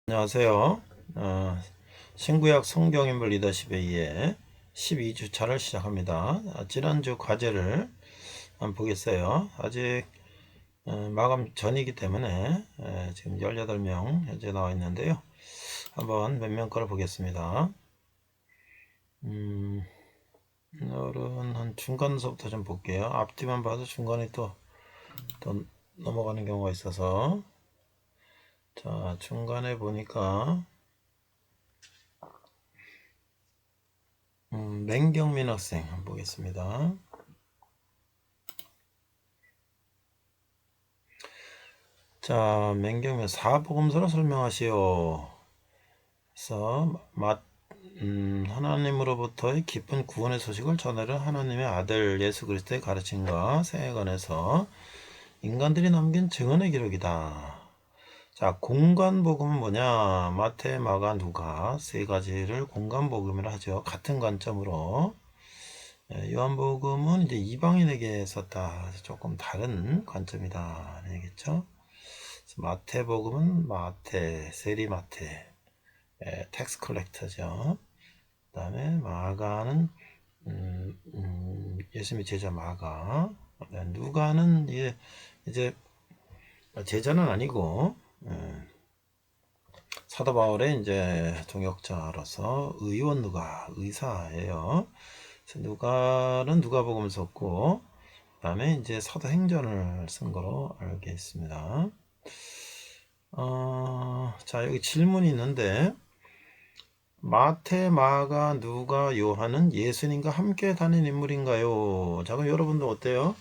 안녕하세요. 신구약 성경인물 리더십에 의해 12주차를 시작합니다. 지난주 과제를 한번 보겠어요. 아직 마감 전이기 때문에 지금 18명 현재 나와 있는데요. 한번 몇 명 거를 보겠습니다. 오늘은 한 중간서부터 좀 볼게요. 앞뒤만 봐도 중간에 또 넘어가는 경우가 있어서, 자, 중간에 보니까 맹경민 학생 한번 보겠습니다. 자, 맹경민 사복음서를 설명하시오. 그래서 하나님으로부터의 기쁜 구원의 소식을 전하려 하나님의 아들 예수 그리스도의 가르침과 생애에 관해서 인간들이 남긴 증언의 기록이다. 자, 공간복음은 뭐냐? 마태, 마가, 누가 세 가지를 공간복음이라 하죠. 같은 관점으로. 요한복음은 이제 이방인에게 썼다. 조금 다른 관점이다. 얘기겠죠. 마태복음은 마태, 세리마태, 텍스 컬렉터죠. 그 다음에 마가는 예수님의 제자 마가. 누가는 이제 제자는 아니고 사도 바울의 이제 동역자로서 의원 누가 의사예요. 그래서 누가는 누가복음을 썼고, 그 다음에 이제 사도행전을 쓴 거로 알게 있습니다. 자, 여기 질문이 있는데, 마태, 마가, 누가, 요한은 예수님과 함께 다닌 인물인가요? 자, 그럼 여러분도 어때요?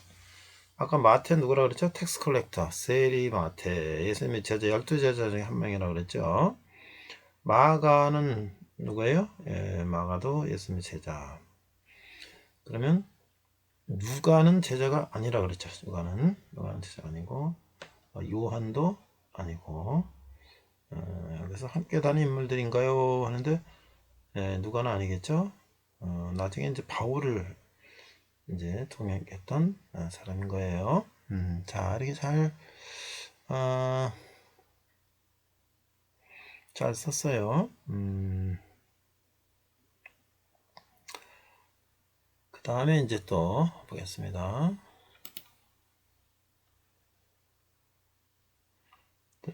아까 마태 누구라 그랬죠? 텍스 컬렉터, 세리 마태, 예수님의 제자, 12제자 중에 한 명이라 그랬죠? 마가는 누구예요? 마가도 예수님의 제자. 그러면 누가는 제자가 아니라 그랬죠? 누가는 제자가 아니고, 요한도 아니고, 그래서 함께 다닌 인물들인가요? 하는데, 누가는 아니겠죠? 나중에 이제 바울을 이제 동행했던 사람인 거예요. 자, 이렇게 잘 썼어요. 그 다음에 이제 또 보겠습니다.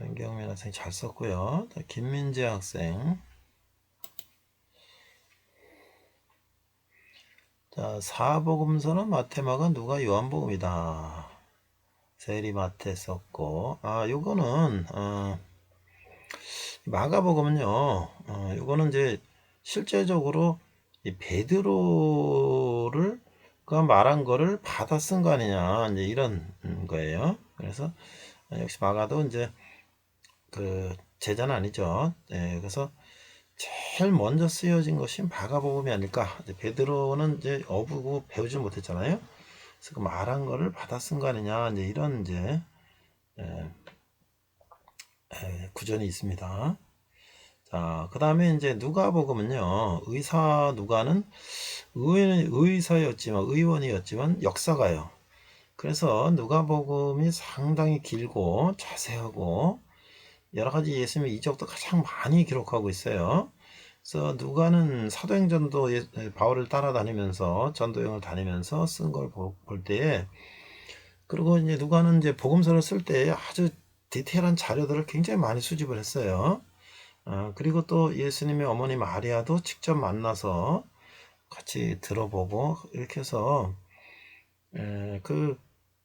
연경민 학생 잘 썼고요. 김민재 학생. 자, 사복음서는 마태, 마가, 누가, 요한복음이다. 세리 마태 썼고, 요거는 마가복음은요. 요거는 이제 실제적으로 이 베드로를 그 말한 거를 받아 쓴 거 아니냐, 이제 이런 거예요. 그래서 역시 마가도 이제 그 제자는 아니죠. 그래서 제일 먼저 쓰여진 것이 마가복음이 아닐까. 이제 베드로는 이제 어부고 배우지 못했잖아요. 그래서 그 말한 거를 받아 쓴 거 아니냐, 이제 이런 이제 구전이 있습니다. 자, 그 다음에 이제 누가복음은요, 의사 누가는 의사였지만, 의원이었지만 역사가요. 그래서 누가복음이 상당히 길고 자세하고 여러 가지 예수님의 이적도 가장 많이 기록하고 있어요. 그래서 누가는 사도행전도 바울을 따라다니면서 전도여행을 다니면서 쓴 걸 볼 때에, 그리고 이제 누가는 이제 복음서를 쓸 때 아주 디테일한 자료들을 굉장히 많이 수집을 했어요. 그리고 또 예수님의 어머니 마리아도 직접 만나서 같이 들어보고 이렇게 해서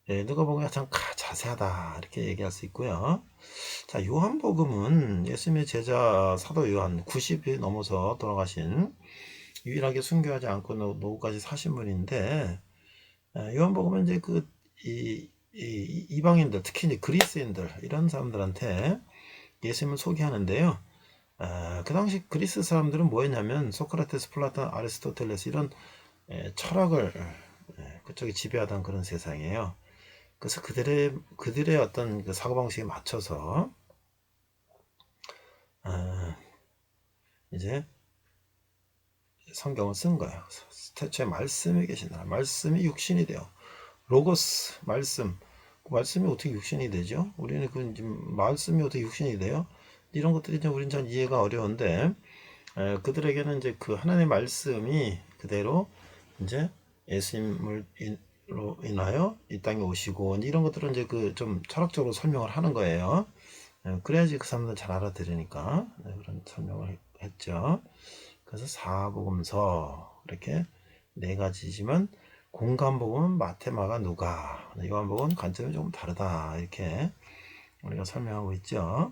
누가복음이 참 자세하다 이렇게 얘기할 수 있고요. 자, 요한복음은 예수님의 제자 사도 요한 90이 넘어서 돌아가신, 유일하게 순교하지 않고 노후까지 사신 분인데, 요한복음은 이제 이방인들, 특히 이제 그리스인들 이런 사람들한테 예수님을 소개하는데요. 그 당시 그리스 사람들은 뭐였냐면 소크라테스, 플라톤, 아리스토텔레스 이런 철학을 그쪽이 지배하던 그런 세상이에요. 그래서 그들의 어떤 그 사고방식에 맞춰서 이제 성경을 쓴 거예요. 태초에 말씀이 계시나, 말씀이 육신이 되어, 로고스 말씀이 어떻게 육신이 되죠? 우리는 말씀이 어떻게 육신이 돼요? 이런 것들이 이제 우리는 잘 이해가 어려운데 그들에게는 이제 그 하나님의 말씀이 그대로 이제 예수님으로 인하여 이 땅에 오시고 이런 것들은 이제 그 좀 철학적으로 설명을 하는 거예요. 그래야지 그 사람들 잘 알아들으니까 그런 설명을 했죠. 그래서 사복음서 이렇게 네 가지지만 공간복음은 마태, 마가, 누가, 요한복음은 관점이 조금 다르다 이렇게 우리가 설명하고 있죠.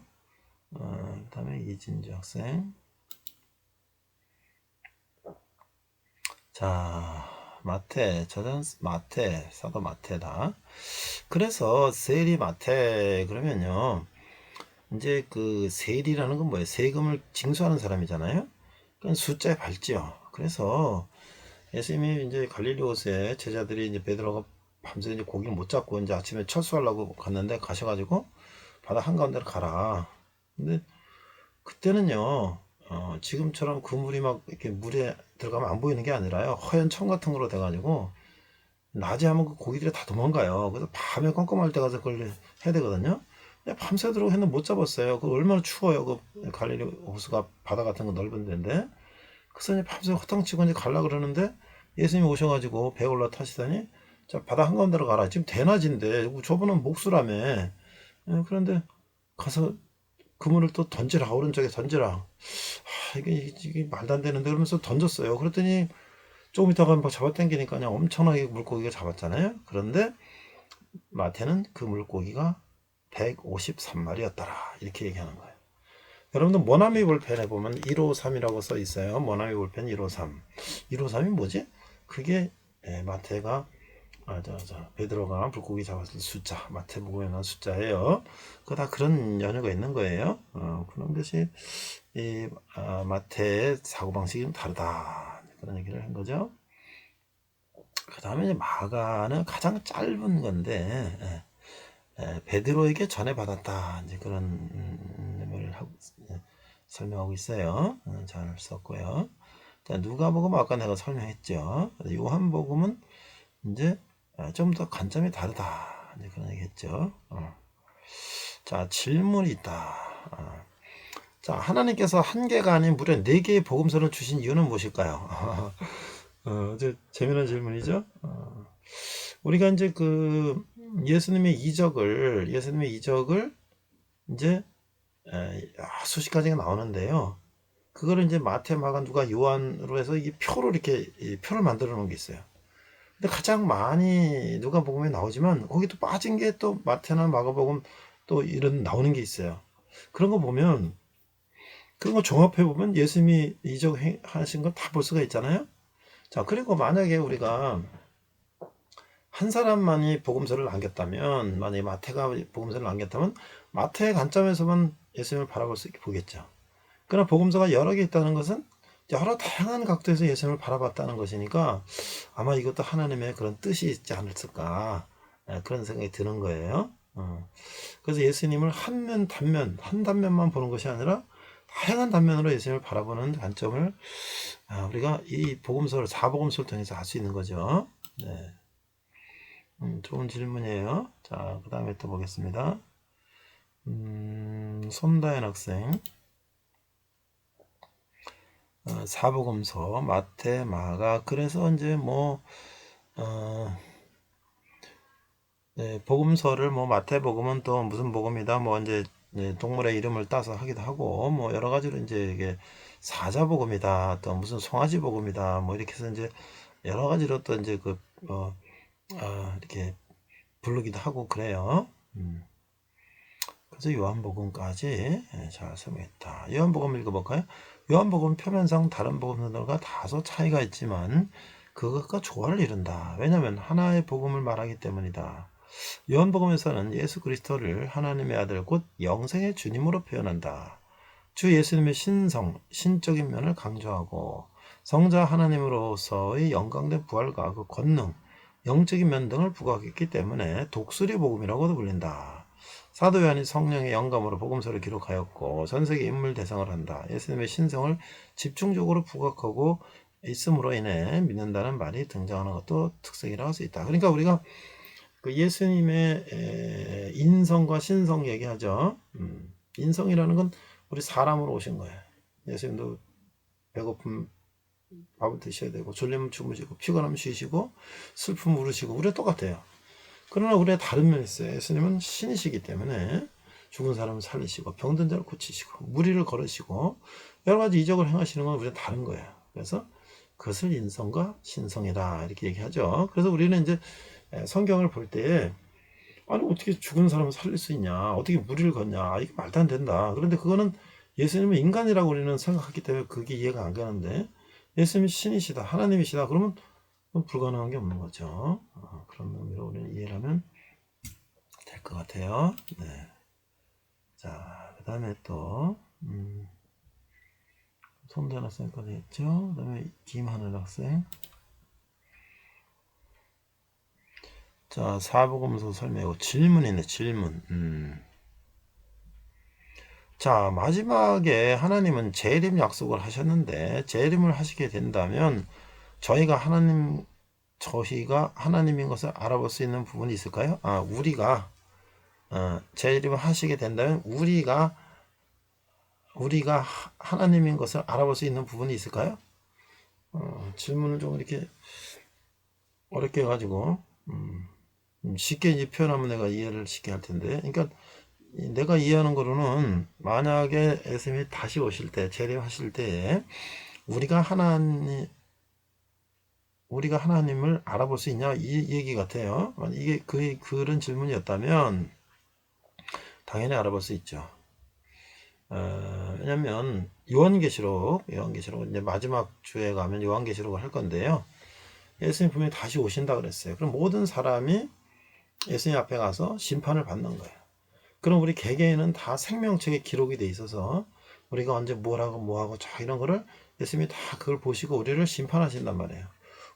그 다음에 이진주 학생. 자, 마태, 저자는 마태, 사도 마태다. 그래서 세리 마태 그러면요, 이제 그 세리라는 건 뭐예요? 세금을 징수하는 사람이잖아요. 그건 숫자에 밟지요. 그래서 예수님이 이제 갈릴리 호수에 제자들이 이제 베드로가 밤새 이제 고기를 못 잡고 이제 아침에 철수하려고 갔는데 가셔가지고 바다 한가운데로 가라. 근데 그때는요, 지금처럼 그물이 막 이렇게 물에 들어가면 안 보이는 게 아니라요, 허연 청 같은 거로 돼가지고 낮에 하면 그 고기들이 다 도망가요. 그래서 밤에 깜깜할 때 가서 그걸 해야 되거든요. 근데 밤새도록 했는데 못 잡았어요. 그 얼마나 추워요. 그 갈릴리 호수가 바다 같은 거 넓은 데인데. 그래서 이제 밤새 허탕치고 이제 가려 그러는데 예수님이 오셔가지고 배에 올라타시더니 자 바다 한가운데로 가라. 지금 대낮인데 저분은 목수라며. 그런데 가서 그물을 또 던지라. 오른쪽에 던지라. 이게 말도 안 되는데 그러면서 던졌어요. 그랬더니 조금 있다가 막 잡아당기니까 그냥 엄청나게 물고기가 잡았잖아요. 그런데 마태는 그 물고기가 153마리였더라. 이렇게 얘기하는 거예요. 여러분들 모나미 볼펜에 보면 153이라고 써 있어요. 모나미 볼펜 153. 153이 뭐지? 그게 마태가 베드로가 물고기 잡았을 숫자, 마태복음에 나온 숫자예요. 그 다 그런 연유가 있는 거예요. 그런 것이 이 마태의 사고방식이 좀 다르다. 그런 얘기를 한 거죠. 그 다음에 이제 마가는 가장 짧은 건데 베드로에게 전해받았다. 이제 그런 내용을 설명하고 있어요. 잘 썼고요. 자, 누가복음 아까 내가 설명했죠. 요한복음은 이제 좀 더 관점이 다르다. 이제 그런 얘기했죠. 자, 질문이 있다. 자, 하나님께서 한 개가 아닌 무려 네 개의 복음서를 주신 이유는 무엇일까요? 아주 재미난 질문이죠. 우리가 이제 그 예수님의 이적을 이제 수십 가지가 나오는데요. 그거를 이제 마태, 마가, 누가, 요한으로 해서 이 표를 이렇게 표를 만들어 놓은 게 있어요. 근데 가장 많이 누가복음에 나오지만 거기 또 빠진 게 또 마태나 마가복음 또 이런 나오는 게 있어요. 그런 거 보면 그런 거 종합해 보면 예수님이 이적하신 거 다 볼 수가 있잖아요. 자, 그리고 만약에 우리가 한 사람만이 복음서를 남겼다면, 만약에 마태가 복음서를 남겼다면 마태의 관점에서만 예수님을 바라볼 수 있게 보겠죠. 그러나 복음서가 여러 개 있다는 것은 여러 다양한 각도에서 예수님을 바라봤다는 것이니까 아마 이것도 하나님의 그런 뜻이 있지 않을까, 그런 생각이 드는 거예요. 그래서 예수님을 한 단면만 보는 것이 아니라 다양한 단면으로 예수님을 바라보는 관점을 우리가 이 복음서를 사복음서를 통해서 알 수 있는 거죠. 네. 좋은 질문이에요. 자, 그 다음에 또 보겠습니다. 손다현 학생. 사복음서, 마태, 마가. 그래서 이제 네, 복음서를 마태복음은 또 무슨 복음이다. 이제 동물의 이름을 따서 하기도 하고, 여러 가지로 이제 이게 사자복음이다. 또 무슨 송아지 복음이다. 이렇게 해서 이제 여러 가지로 또 이제 이렇게 부르기도 하고 그래요. 그래서 요한복음까지 잘 설명했다. 요한복음 읽어볼까요? 요한복음 표면상 다른 복음들과 다소 차이가 있지만 그것과 조화를 이룬다. 왜냐하면 하나의 복음을 말하기 때문이다. 요한복음에서는 예수 그리스도를 하나님의 아들 곧 영생의 주님으로 표현한다. 주 예수님의 신적인 면을 강조하고 성자 하나님으로서의 영광된 부활과 그 권능, 영적인 면 등을 부각했기 때문에 독수리 복음이라고도 불린다. 사도 요한이 성령의 영감으로 복음서를 기록하였고 전 세계 인물 대상을 한다. 예수님의 신성을 집중적으로 부각하고 있음으로 인해 믿는다는 말이 등장하는 것도 특색이라고 할 수 있다. 그러니까 우리가 그 예수님의 인성과 신성 얘기하죠. 인성이라는 건 우리 사람으로 오신 거예요. 예수님도 배고픔 밥을 드셔야 되고, 졸리면 주무시고, 피곤하면 쉬시고, 슬픔 울으시고, 우리가 똑같아요. 그러나 우리의 다른 면이 있어요. 예수님은 신이시기 때문에 죽은 사람을 살리시고, 병든 자를 고치시고, 무리를 걸으시고, 여러 가지 이적을 행하시는 건 우리는 다른 거예요. 그래서 그것을 인성과 신성이다 이렇게 얘기하죠. 그래서 우리는 이제 성경을 볼 때에, 아니 어떻게 죽은 사람을 살릴 수 있냐, 어떻게 무리를 걷냐, 이게 말도 안 된다. 그런데 그거는 예수님은 인간이라고 우리는 생각하기 때문에 그게 이해가 안 가는데, 예수님이 신이시다, 하나님이시다 그러면 불가능한 게 없는 거죠. 그런 의미로 우리는 이해를 하면 될 것 같아요. 네. 자, 그 다음에 또 손대한 학생까지 했죠. 그 다음에 김하늘 학생. 자, 사복음서 설명하고 질문이 있네. 질문. 자, 마지막에 하나님은 재림 약속을 하셨는데, 재림을 하시게 된다면 저희가 하나님인 것을 알아볼 수 있는 부분이 있을까요? 우리가 재림을 하시게 된다면 우리가 하나님인 것을 알아볼 수 있는 부분이 있을까요? 질문을 좀 이렇게 어렵게 해가지고 쉽게 이제 표현하면 내가 이해를 쉽게 할 텐데, 그러니까 내가 이해하는 거로는, 만약에 예수님이 다시 오실 때, 재림하실 때에 우리가 하나님을 알아볼 수 있냐, 이 얘기 같아요. 이게 그런 질문이었다면 당연히 알아볼 수 있죠. 왜냐면 요한계시록 이제 마지막 주에 가면 요한계시록을 할 건데요. 예수님 분명히 다시 오신다 그랬어요. 그럼 모든 사람이 예수님 앞에 가서 심판을 받는 거예요. 그럼 우리 개개인은 다 생명책에 기록이 돼 있어서 우리가 언제 뭐라고 뭐하고 자 이런 거를 예수님이 다 그걸 보시고 우리를 심판하신단 말이에요.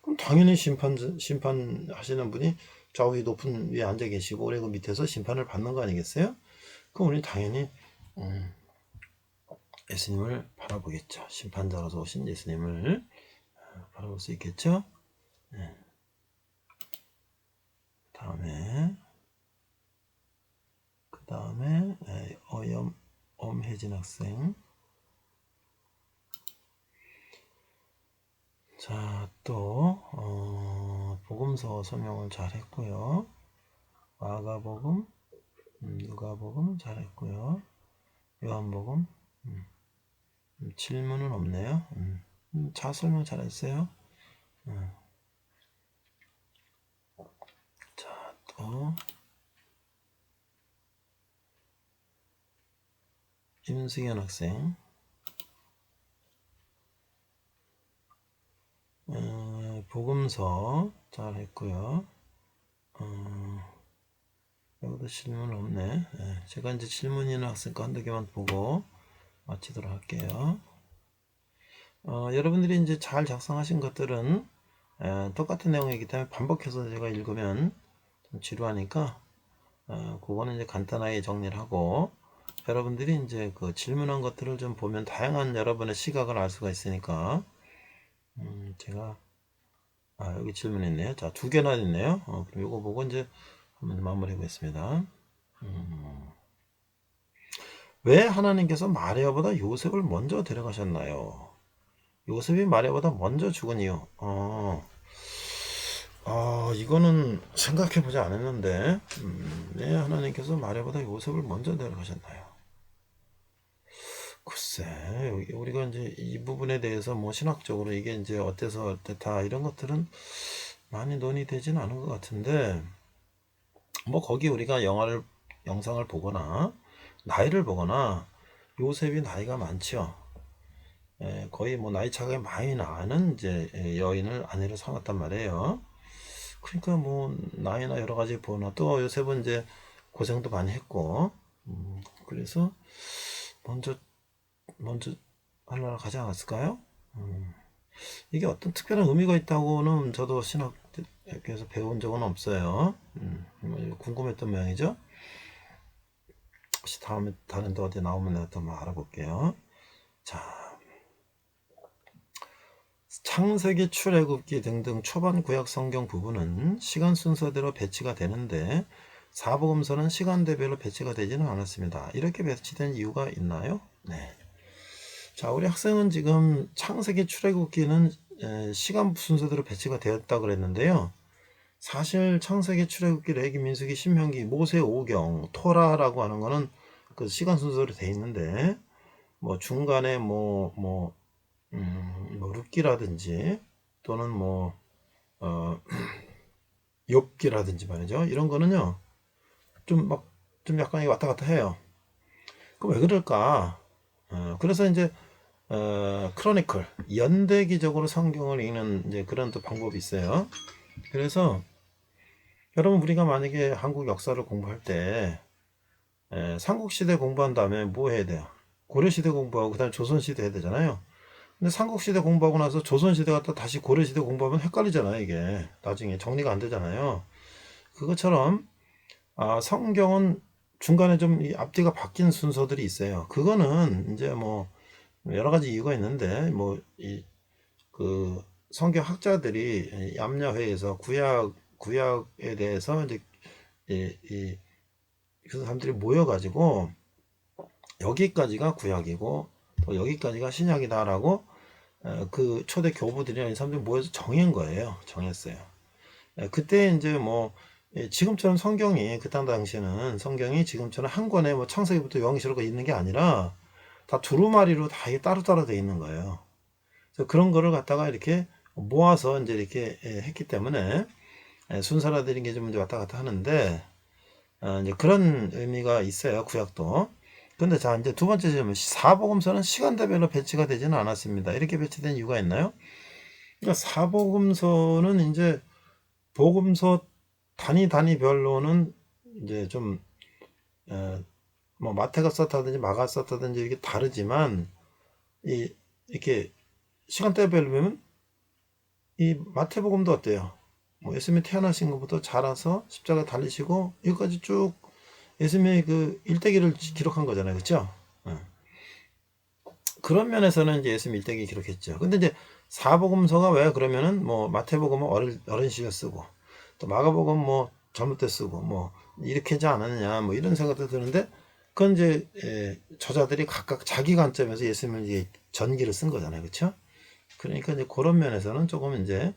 그럼 당연히 심판하시는 분이 저 위 높은 위에 앉아 계시고 우리 그 밑에서 심판을 받는 거 아니겠어요? 그럼 우리 당연히 예수님을 바라보겠죠. 심판자로서 오신 예수님을 바라볼 수 있겠죠. 네. 그 다음에 엄혜진 학생. 자, 또 복음서 설명을 잘 했고요. 마가복음, 누가복음 잘 했고요. 요한복음, 질문은 없네요. 잘 설명 잘 했어요. 자, 또 임승현 학생. 복음서 잘 했고요. 여기도 질문 없네. 제가 이제 질문 있는 학생 거 한두 개만 보고 마치도록 할게요. 여러분들이 이제 잘 작성하신 것들은 똑같은 내용이기 때문에 반복해서 제가 읽으면 좀 지루하니까 그거는 이제 간단하게 정리를 하고, 여러분들이 이제 그 질문한 것들을 좀 보면 다양한 여러분의 시각을 알 수가 있으니까 제가 여기 질문 있네요. 자, 2개나 있네요. 그럼 이거 보고 이제 한번 마무리해 보겠습니다. 왜 하나님께서 마리아보다 요셉을 먼저 데려가셨나요? 요셉이 마리아보다 먼저 죽은 이유. 이거는 생각해보지 않았는데, 왜 하나님께서 마리아보다 요셉을 먼저 데려가셨나요? 글쎄, 우리가 이제 이 부분에 대해서 뭐 신학적으로 이게 이제 어때서 어땠다 이런 것들은 많이 논의되지는 않은 것 같은데, 뭐 거기 우리가 영상을 보거나 나이를 보거나 요셉이 나이가 많죠. 거의 뭐 나이 차가 많이 나는 이제 여인을 아내로 삼았단 말이에요. 그러니까 뭐 나이나 여러 가지 보나, 또 요셉은 이제 고생도 많이 했고, 그래서 먼저 하늘나라 가지 않았을까요? 이게 어떤 특별한 의미가 있다고는 저도 신학에서 배운 적은 없어요. 궁금했던 모양이죠. 혹시 다음에 다른 데 어디 나오면 내가 또 한번 알아볼게요. 자, 창세기, 출애굽기 등등 초반 구약 성경 부분은 시간 순서대로 배치가 되는데 사복음서는 시간대별로 배치가 되지는 않았습니다. 이렇게 배치된 이유가 있나요? 네. 자, 우리 학생은 지금 창세기 출애굽기는 시간 순서대로 배치가 되었다 그랬는데요. 사실 창세기, 출애굽기, 레기, 민수기, 신명기, 모세, 오경, 토라라고 하는 거는 그 시간 순서로 돼 있는데 뭐 중간에 뭐 룻기라든지 또는 어, 욥기라든지 말이죠. 이런 거는요 좀 약간 왔다 갔다 해요. 그 왜 그럴까? 그래서 이제 크로니클 연대기적으로 성경을 읽는 이제 그런 또 방법이 있어요. 그래서 여러분 우리가 만약에 한국 역사를 공부할 때 삼국시대 공부한 다음에 뭐 해야 돼요? 고려시대 공부하고 그 다음에 조선시대 해야 되잖아요. 근데 삼국시대 공부하고 나서 조선시대 갔다 다시 고려시대 공부하면 헷갈리잖아요. 이게 나중에 정리가 안 되잖아요. 그것처럼 성경은 중간에 좀 이 앞뒤가 바뀐 순서들이 있어요. 그거는 이제 뭐 여러 가지 이유가 있는데 뭐 그 성경 학자들이 염려회에서 구약에 대해서 이제 그 사람들이 모여가지고 여기까지가 구약이고 또 여기까지가 신약이다라고 그 초대 교부들이나 이 사람들이 모여서 정한 거예요. 정했어요. 그때 이제 뭐 지금처럼 성경이 그 당시에는 성경이 지금처럼 한 권에 뭐 창세기부터 요한계시록 있는 게 아니라 다 두루마리로 다 따로따로 돼 있는 거예요. 그래서 그런 거를 갖다가 이렇게 모아서 이제 이렇게 했기 때문에 순서라든지 게좀 이제 왔다 갔다 하는데 이제 그런 의미가 있어요. 구약도. 근데 자, 이제 두 번째 질문. 사복음서는 시간대별로 배치가 되지는 않았습니다. 이렇게 배치된 이유가 있나요? 그러니까 사복음서는 이제 복음서 단위별로는 이제 좀, 뭐, 마태가 썼다든지 마가 썼다든지 이게 다르지만, 이렇게 시간대별로 보면, 이 마태복음도 어때요? 뭐, 예수님이 태어나신 것부터 자라서 십자가 달리시고, 여기까지 쭉 예수님의 그 일대기를 기록한 거잖아요. 그렇죠? 그런 면에서는 이제 예수님 일대기 기록했죠. 근데 이제 사복음서가 왜 그러면은 뭐 마태복음은 어린 시절 쓰고 또 마가복음 뭐 젊을 때 쓰고 뭐 이렇게 하지 않았느냐 뭐 이런 생각도 드는데 그건 이제 저자들이 각각 자기 관점에서 예수님을 이제 전기를 쓴 거잖아요. 그렇죠? 그러니까 이제 그런 면에서는 조금 이제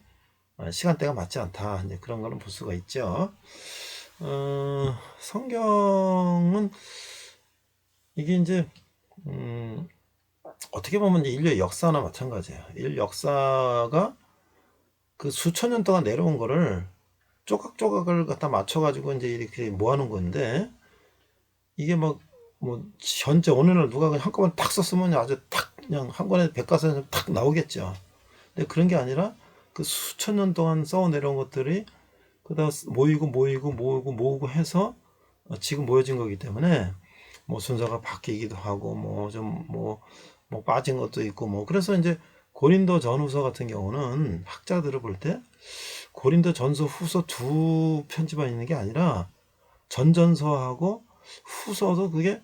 시간대가 맞지 않다. 이제 그런 거는 볼 수가 있죠. 성경은 이게 이제 어떻게 보면 이제 인류의 역사나 마찬가지예요. 인류 역사가 그 수천 년 동안 내려온 거를 조각조각을 갖다 맞춰가지고 이제 이렇게 모아놓은 건데 이게 뭐 현재 오늘날 누가 그냥 한꺼번에 탁 썼으면 아주 탁 그냥 한 권에 백과사전 탁 나오겠죠. 근데 그런 게 아니라 그 수천 년 동안 써오 내려온 것들이 그다 모이고 해서 지금 모여진 거기 때문에 뭐 순서가 바뀌기도 하고 뭐 좀 뭐 빠진 것도 있고 뭐 그래서 이제 고린도 전후서 같은 경우는 학자들을 볼 때 고린도 전서 후서 두 편지만 있는 게 아니라 전전서하고 후서도 그게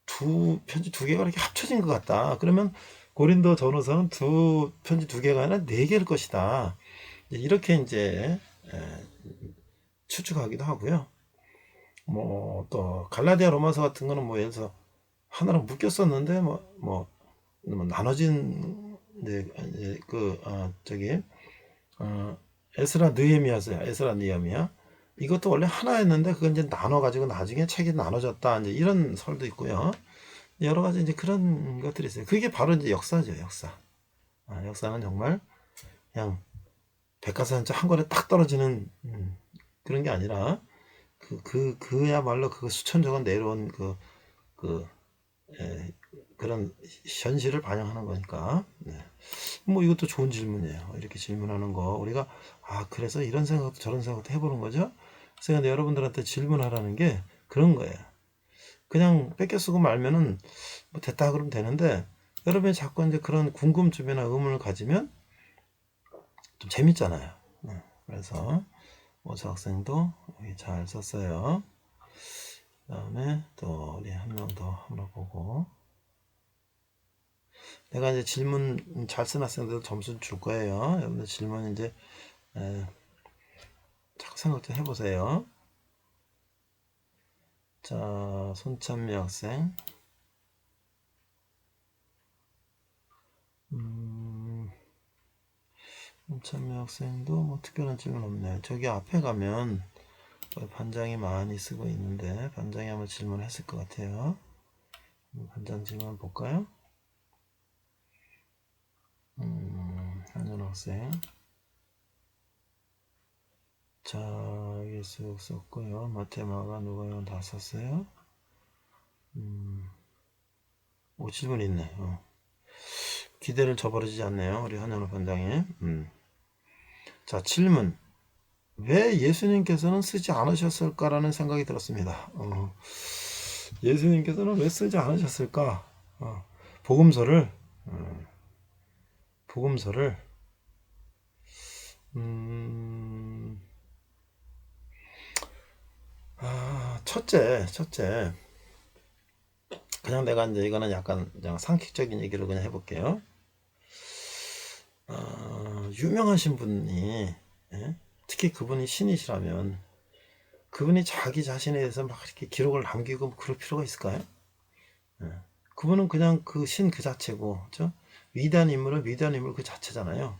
두 편지 두 개가 이렇게 합쳐진 것 같다. 그러면 고린도 전후서는 두 편지 두 개가 아니라 네 개일 것이다. 이렇게 이제 추측하기도 하고요. 뭐 또 갈라디아 로마서 같은 거는 뭐 예를 들어서 하나로 묶였었는데 뭐 나눠진 이제 저기 에스라 느헤미야서요. 에스라 느헤미야. 이것도 원래 하나였는데 그건 이제 나눠 가지고 나중에 책이 나눠졌다. 이제 이런 설도 있고요. 여러 가지 이제 그런 것들이 있어요. 그게 바로 이제 역사죠, 역사. 역사는 정말 그냥 백과사전처럼 한 권에 딱 떨어지는 그런 게 아니라 그야말로 그 수천 조가 내려온 그 그런 현실을 반영하는 거니까. 네. 뭐 이것도 좋은 질문이에요. 이렇게 질문하는 거 우리가 그래서 이런 생각도 저런 생각도 해보는 거죠. 그래서 여러분들한테 질문하라는 게 그런 거예요. 그냥 뺏겨 쓰고 말면은 뭐 됐다 그러면 되는데 여러분이 자꾸 이제 그런 궁금증이나 의문을 가지면 좀 재밌잖아요. 네. 그래서 모사 학생도 여기 잘 썼어요. 그다음에 또 우리 한 명 더 한번 보고 내가 이제 질문 잘 쓴 학생들 점수 줄 거예요. 여러분들 질문 이제 자꾸 생각 좀 해보세요. 자, 손찬미 학생. 참여 학생도 뭐 특별한 질문 없네요. 저기 앞에 가면 반장이 많이 쓰고 있는데 반장이 아마 질문했을 것 같아요. 반장 질문 볼까요? 한현 학생. 자, 여기 쓱 썼고요. 마테마가 누가요? 다 썼어요. 오, 질문 있네. 기대를 저버리지 않네요. 우리 한현호 반장이. 자, 질문. 왜 예수님께서는 쓰지 않으셨을까라는 생각이 들었습니다. 예수님께서는 왜 쓰지 않으셨을까? 복음서를, 복음서를, 첫째. 그냥 내가 이제 이거는 약간 그냥 상식적인 얘기를 그냥 해볼게요. 유명하신 분이, 예? 특히 그분이 신이시라면, 그분이 자기 자신에 대해서 막 이렇게 기록을 남기고 그럴 필요가 있을까요? 예. 그분은 그냥 그 신 그 자체고, 그죠? 위대한 인물은 위대한 인물 그 자체잖아요.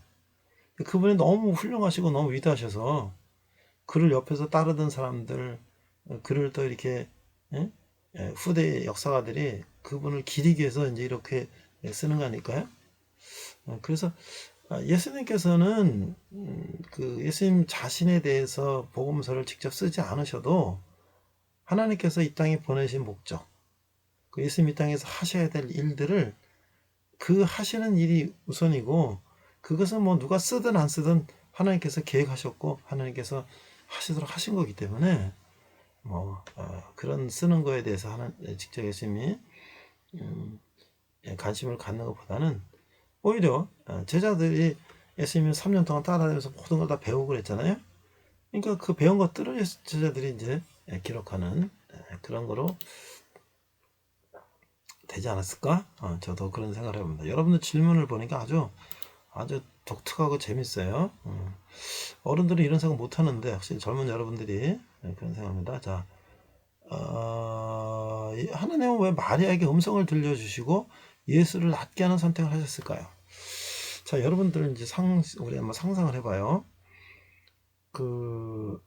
그분이 너무 훌륭하시고 너무 위대하셔서 그를 옆에서 따르던 사람들, 그를 또 이렇게 예? 후대 역사가들이 그분을 기리기 위해서 이제 이렇게 쓰는 거 아닐까요? 그래서 예수님께서는 그 예수님 자신에 대해서 복음서를 직접 쓰지 않으셔도 하나님께서 이 땅에 보내신 목적, 그 예수님 이 땅에서 하셔야 될 일들을 그 하시는 일이 우선이고 그것은 뭐 누가 쓰든 안 쓰든 하나님께서 계획하셨고 하나님께서 하시도록 하신 거기 때문에 뭐 그런 쓰는 거에 대해서 직접 예수님이 관심을 갖는 것보다는 오히려 제자들이 예수님을 3년 동안 따라다니면서 모든 걸 다 배우고 그랬잖아요. 그러니까 그 배운 것들을 제자들이 이제 기록하는 그런 거로 되지 않았을까? 저도 그런 생각을 해봅니다. 여러분들 질문을 보니까 아주 독특하고 재밌어요. 어른들은 이런 생각 못 하는데 확실히 젊은 여러분들이 그런 생각합니다. 자, 하나님은 왜 마리아에게 음성을 들려주시고 예수를 낳게 하는 선택을 하셨을까요? 자, 여러분들은 이제 우리 한번 상상을 해봐요. 그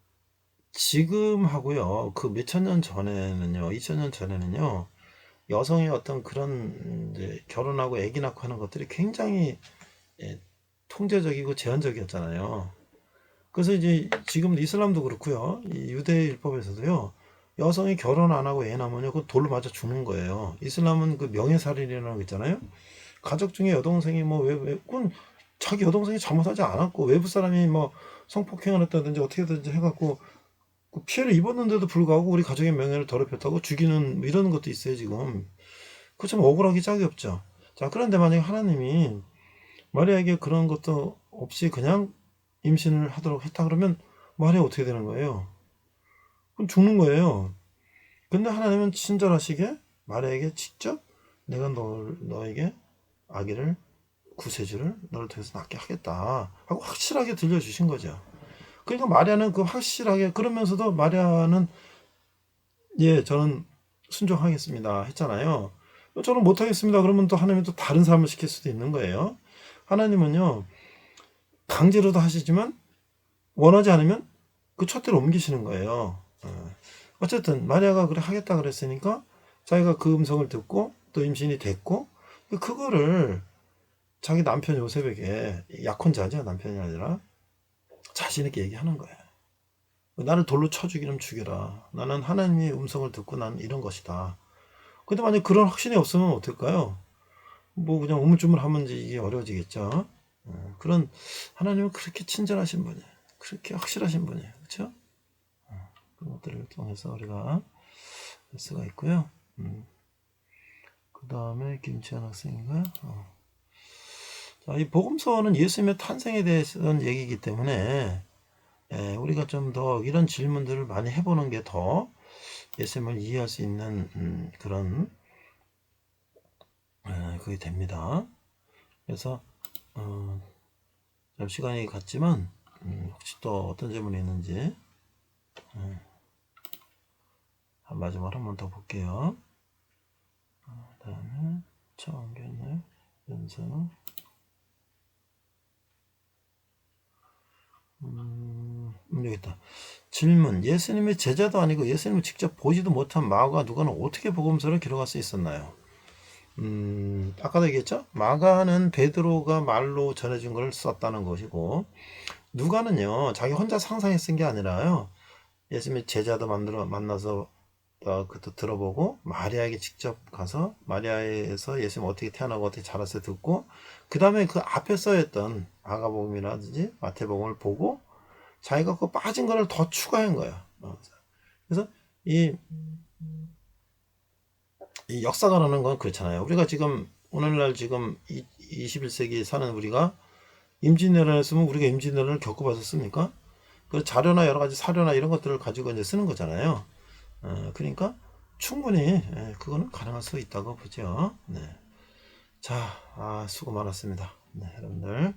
지금 하고요, 그 몇천 년 전에는요, 2000년 전에는요, 여성의 어떤 그런 이제 결혼하고 아기 낳고 하는 것들이 굉장히 통제적이고 제한적이었잖아요. 그래서 이제 지금 이슬람도 그렇고요, 이 유대 율법에서도요, 여성이 결혼 안 하고 애 낳으면요, 그 돌로 맞아 죽는 거예요. 이슬람은 그 명예살인이라는 거 있잖아요. 가족 중에 여동생이 뭐 그건 자기 여동생이 잘못하지 않았고 외부 사람이 뭐 성폭행을 했다든지 어떻게든지 해갖고 그 피해를 입었는데도 불구하고 우리 가족의 명예를 더럽혔다고 죽이는 뭐 이런 것도 있어요 지금. 그 참 억울하기 짝이 없죠. 자, 그런데 만약에 하나님이 마리아에게 그런 것도 없이 그냥 임신을 하도록 했다 그러면 마리아 어떻게 되는 거예요? 그럼 죽는 거예요. 근데 하나님은 친절하시게 마리아에게 직접 내가 너에게 아기를 구세주를 너를 통해서 낳게 하겠다 하고 확실하게 들려주신 거죠. 그러니까 마리아는 그 확실하게 그러면서도 마리아는 예 저는 순종하겠습니다 했잖아요. 저는 못하겠습니다 그러면 또 하나님이 또 다른 사람을 시킬 수도 있는 거예요. 하나님은요 강제로도 하시지만 원하지 않으면 그 촛대로 옮기시는 거예요. 어쨌든 마리아가 그래 하겠다 그랬으니까 자기가 그 음성을 듣고 또 임신이 됐고 그거를 자기 남편 요셉에게 약혼자죠 남편이 아니라 자신에게 얘기하는 거예요. 나를 돌로 쳐 죽이면 죽여라. 나는 하나님의 음성을 듣고 난 이런 것이다. 근데 만약 그런 확신이 없으면 어떨까요? 뭐 그냥 우물쭈물하면 이게 어려워지겠죠. 그런 하나님은 그렇게 친절하신 분이에요. 그렇게 확실하신 분이에요. 그렇죠? 그런 것들을 통해서 우리가 할 수가 있고요. 그 다음에 김치환 학생인가요? 자, 이 복음서는 예수님의 탄생에 대해서는 얘기이기 때문에 우리가 좀 더 이런 질문들을 많이 해보는 게 더 예수님을 이해할 수 있는 그런 그게 됩니다. 그래서 시간이 갔지만 혹시 또 어떤 질문이 있는지 마지막으로 한 번 더 볼게요. 그 다음에 처음 옮겼나요? 연서 여기 있다. 질문. 예수님의 제자도 아니고 예수님을 직접 보지도 못한 마가 누가는 어떻게 복음서를 기록할 수 있었나요? 아까도 얘기했죠? 마가는 베드로가 말로 전해준 걸 썼다는 것이고, 누가는요, 자기 혼자 상상해 쓴 게 아니라요, 예수님의 제자도 만나서 그것도 들어보고, 마리아에게 직접 가서, 마리아에서 예수님 어떻게 태어나고 어떻게 자랐을 듣고, 그 다음에 그 앞에 써있던 마가복음이라든지 마태복음을 보고, 자기가 그 빠진 거를 더 추가한 거야. 그래서 이 역사가라는 건 그렇잖아요. 우리가 지금 오늘날 지금 21세기 사는 우리가 임진왜란을 쓰면 우리가 임진왜란을 겪어봤었습니까? 그 자료나 여러 가지 사료나 이런 것들을 가지고 이제 쓰는 거잖아요. 그러니까 충분히 그거는 가능할 수 있다고 보죠. 네. 자, 수고 많았습니다. 네, 여러분들.